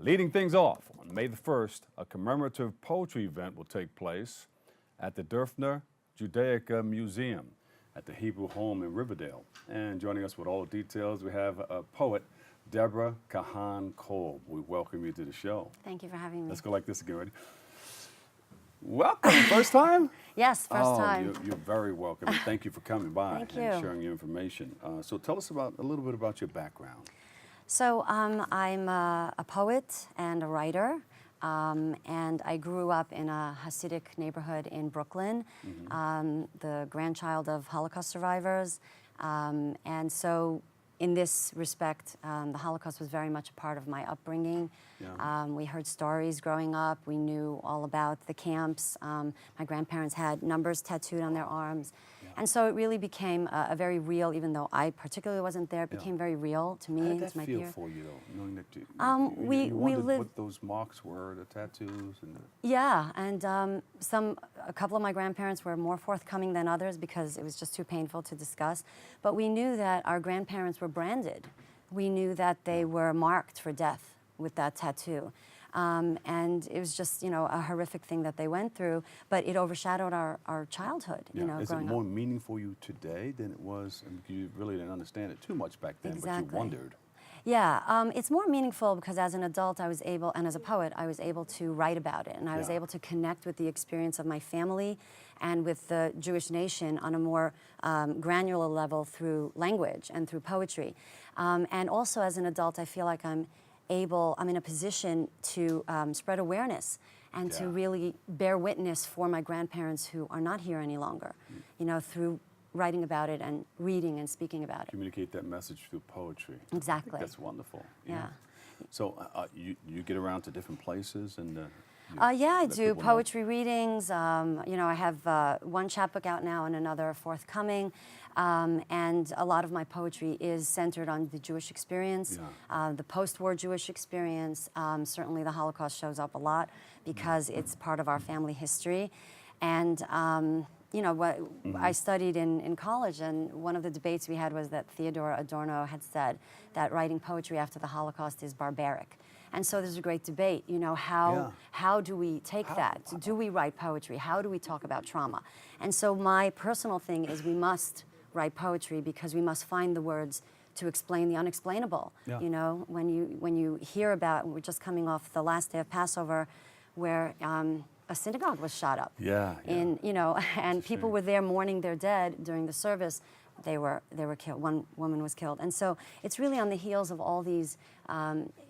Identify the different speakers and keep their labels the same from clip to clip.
Speaker 1: Leading things off, on May the 1st, a commemorative poetry event will take place at the Derfner Judaica Museum at the Hebrew Home in Riverdale. And joining us with all the details, we have a poet, Deborah Kahan Kolb. We welcome you to the show.
Speaker 2: Thank you for having me.
Speaker 1: Let's go like this again, ready? Welcome, first time?
Speaker 2: Yes, first time.
Speaker 1: You're very welcome. And thank you for coming by
Speaker 2: Thank you.
Speaker 1: and sharing your information. So tell us a little bit about your background.
Speaker 2: So I'm a poet and a writer, and I grew up in a Hasidic neighborhood in Brooklyn, the grandchild of Holocaust survivors. And so in this respect, the Holocaust was very much a part of my upbringing. Yeah. We heard stories growing up. We knew all about the camps. My grandparents had numbers tattooed on their arms. Yeah. And so it really became a very real, even though I particularly wasn't there, it became very real to me and to my peers. How did that feel for you, though, knowing that you wondered what those marks were, the tattoos? And yeah, and a couple of my grandparents were more forthcoming than others because it was just too painful to discuss. But we knew that our grandparents were branded. We knew that they were marked for death with that tattoo. And it was just, a horrific thing that they went through, but it overshadowed our childhood,
Speaker 1: Is it
Speaker 2: growing
Speaker 1: more
Speaker 2: up.
Speaker 1: meaningful for you today than it was, because you really didn't understand it too much back then,
Speaker 2: Exactly.
Speaker 1: but you wondered?
Speaker 2: Yeah, it's more meaningful because as an adult I was able, and as a poet, I was able to write about it, and I was able to connect with the experience of my family and with the Jewish nation on a more granular level through language and through poetry. And also as an adult, I feel like I'm in a position to spread awareness and to really bear witness for my grandparents who are not here any longer, through writing about it and reading and speaking about it.
Speaker 1: Communicate that message through poetry.
Speaker 2: Exactly.
Speaker 1: That's wonderful.
Speaker 2: Yeah.
Speaker 1: So you get around to different places and
Speaker 2: yeah, I do poetry readings. I have one chapbook out now and another forthcoming. And a lot of my poetry is centered on the Jewish experience, the post-war Jewish experience. Certainly the Holocaust shows up a lot because it's part of our family history. And I studied in college, and one of the debates we had was that Theodor Adorno had said that writing poetry after the Holocaust is barbaric. And so there's a great debate, how do we take that? Do we write poetry? How do we talk about trauma? And so my personal thing is we must write poetry because we must find the words to explain the unexplainable. Yeah. When you hear about, we're just coming off the last day of Passover where a synagogue was shot up. And people were there mourning their dead during the service. They were killed. One woman was killed. And so it's really on the heels of all these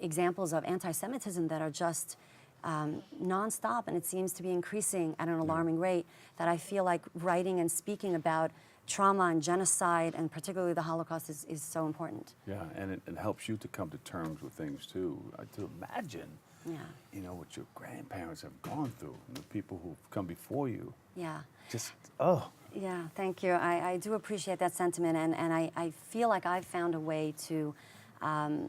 Speaker 2: examples of anti-Semitism that are just nonstop, and it seems to be increasing at an alarming rate, that I feel like writing and speaking about trauma and genocide, and particularly the Holocaust, is so important.
Speaker 1: Yeah, and it helps you to come to terms with things too. To imagine, what your grandparents have gone through, and the people who've come before you.
Speaker 2: Yeah.
Speaker 1: Yeah,
Speaker 2: thank you. I do appreciate that sentiment, and I feel like I've found a way to, a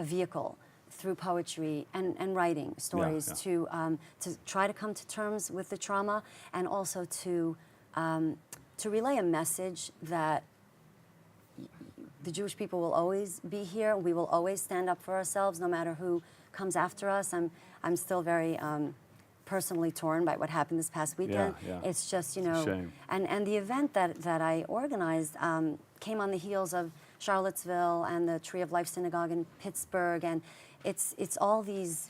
Speaker 2: vehicle through poetry and writing stories to try to come to terms with the trauma, and also to relay a message that the Jewish people will always be here. We will always stand up for ourselves, no matter who comes after us. I'm still very personally torn by what happened this past weekend. It's just,
Speaker 1: It's a shame.
Speaker 2: And the event that I organized came on the heels of Charlottesville and the Tree of Life Synagogue in Pittsburgh, and it's all these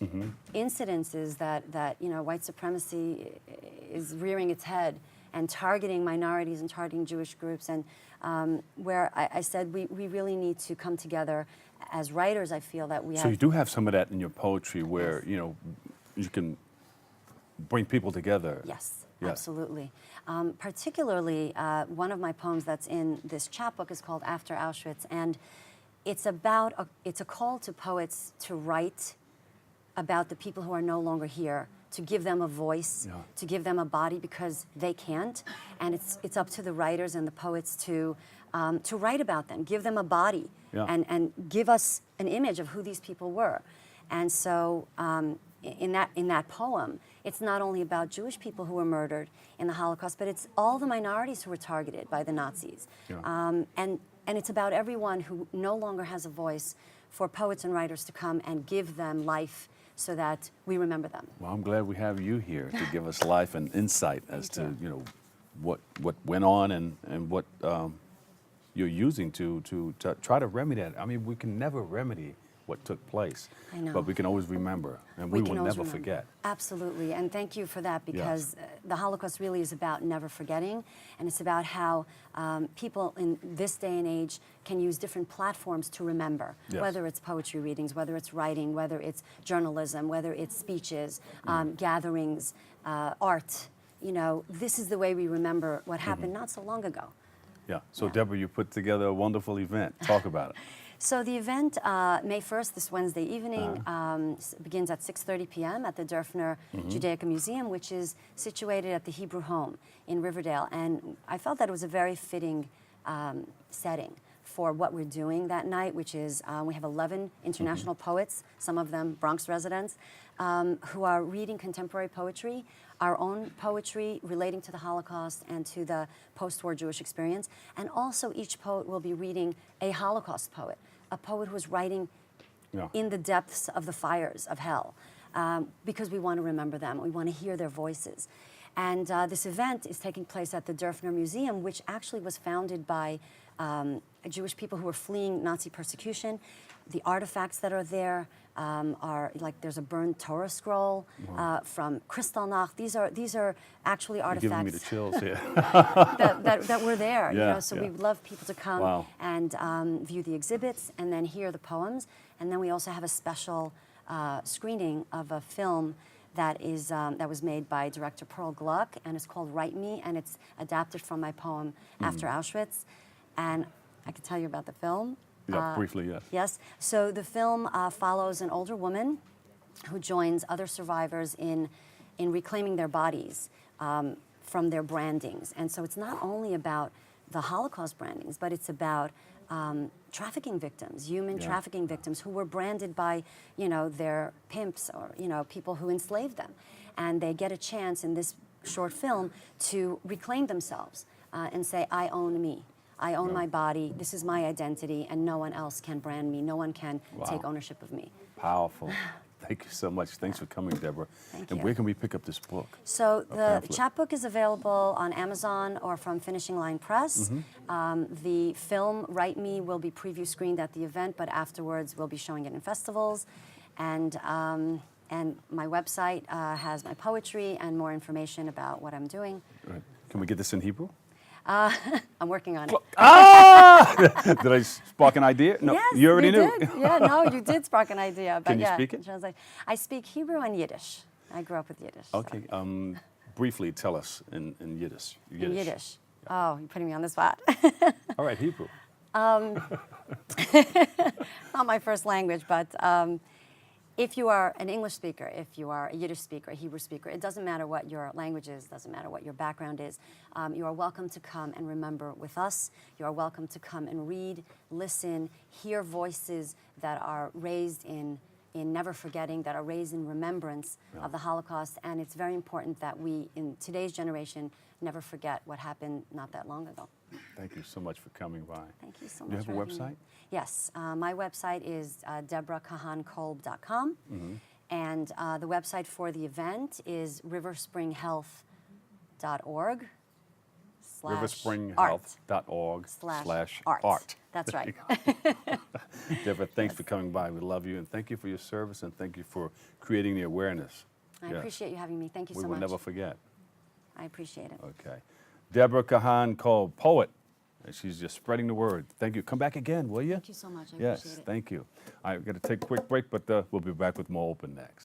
Speaker 2: incidences that white supremacy is rearing its head and targeting minorities and targeting Jewish groups, and where I said we really need to come together as writers. I feel that we have.
Speaker 1: So you do have some of that in your poetry where, you can bring people together.
Speaker 2: Yes, absolutely. Particularly, one of my poems that's in this chapbook is called After Auschwitz, and it's a call to poets to write about the people who are no longer here, to give them a voice, to give them a body, because they can't, and it's up to the writers and the poets to write about them, give them a body, and give us an image of who these people were. And so in that poem, it's not only about Jewish people who were murdered in the Holocaust, but it's all the minorities who were targeted by the Nazis. And it's about everyone who no longer has a voice, for poets and writers to come and give them life, so that we remember them.
Speaker 1: Well, I'm glad we have you here to give us life and insight as to what went on and what you're using to try to remedy that. I mean, we can never remedy what took place,
Speaker 2: I know.
Speaker 1: but we can always remember, and we will never forget.
Speaker 2: Absolutely, and thank you for that, because the Holocaust really is about never forgetting, and it's about how people in this day and age can use different platforms to remember, whether it's poetry readings, whether it's writing, whether it's journalism, whether it's speeches, gatherings, art. You know, this is the way we remember what happened not so long ago.
Speaker 1: Yeah, so Deborah, you put together a wonderful event. Talk about it.
Speaker 2: So the event, May 1st, this Wednesday evening, begins at 6:30 p.m. at the Dörfner Judaica Museum, which is situated at the Hebrew Home in Riverdale. And I felt that it was a very fitting setting for what we're doing that night, which is we have 11 international poets, some of them Bronx residents, who are reading contemporary poetry, our own poetry relating to the Holocaust and to the post-war Jewish experience. And also each poet will be reading a Holocaust poet, a poet who is writing in the depths of the fires of hell, because we want to remember them. We want to hear their voices. And this event is taking place at the Dörfner Museum, which actually was founded by Jewish people who were fleeing Nazi persecution. The artifacts that are there are like, there's a burned Torah scroll from Kristallnacht. These are actually artifacts.
Speaker 1: You're giving me the chills here.
Speaker 2: that were there. You know, so we would love people to come and view the exhibits and then hear the poems. And then we also have a special screening of a film that was made by director Pearl Gluck, and it's called Write Me, and it's adapted from my poem After Auschwitz. And I can tell you about the film.
Speaker 1: Yeah, briefly, yes.
Speaker 2: Yes. So the film follows an older woman who joins other survivors in reclaiming their bodies from their brandings. And so it's not only about the Holocaust brandings, but it's about trafficking victims, human trafficking victims who were branded by, their pimps or, people who enslaved them. And they get a chance in this short film to reclaim themselves and say, I own me. I own my body, this is my identity, and no one else can brand me. No one can take ownership of me.
Speaker 1: Powerful. Thank you so much. Thanks for coming, Deborah.
Speaker 2: Thank
Speaker 1: you. Where can we pick up this book?
Speaker 2: So the chapbook is available on Amazon or from Finishing Line Press. The film, Write Me, will be preview screened at the event, but afterwards we'll be showing it in festivals. And my website has my poetry and more information about what I'm doing.
Speaker 1: Right. Can we get this in Hebrew?
Speaker 2: I'm working on it.
Speaker 1: Did I spark an idea? No,
Speaker 2: yes,
Speaker 1: you already knew.
Speaker 2: Did. Yeah, no, you did spark an idea. But
Speaker 1: Can you speak it?
Speaker 2: I speak Hebrew and Yiddish. I grew up with Yiddish.
Speaker 1: Okay. So. Briefly tell us in Yiddish.
Speaker 2: In Yiddish. Oh, you're putting me on the spot.
Speaker 1: All right, Hebrew.
Speaker 2: Not my first language, but if you are an English speaker, if you are a Yiddish speaker, a Hebrew speaker, it doesn't matter what your language is, doesn't matter what your background is. You are welcome to come and remember with us. You are welcome to come and read, listen, hear voices that are raised in never forgetting, that are raised in remembrance of the Holocaust. And it's very important that we, in today's generation, never forget what happened not that long ago.
Speaker 1: Thank you so much for coming by.
Speaker 2: Thank you so much.
Speaker 1: Do you have a website?
Speaker 2: Yes, my website is DeborahKahanKolb.com, and the website for the event is riverspringhealth.org.
Speaker 1: riverspringhealth.org/art.
Speaker 2: That's right.
Speaker 1: Deborah, thanks for coming by. We love you, and thank you for your service, and thank you for creating the awareness.
Speaker 2: I appreciate you having me. Thank you so much.
Speaker 1: We will never forget.
Speaker 2: I appreciate it.
Speaker 1: Okay. Deborah Kahan Kolb, poet. She's just spreading the word. Thank you. Come back again, will you?
Speaker 2: Thank you so much. I appreciate it.
Speaker 1: Yes, thank you. I've got to take a quick break, but we'll be back with more Open next.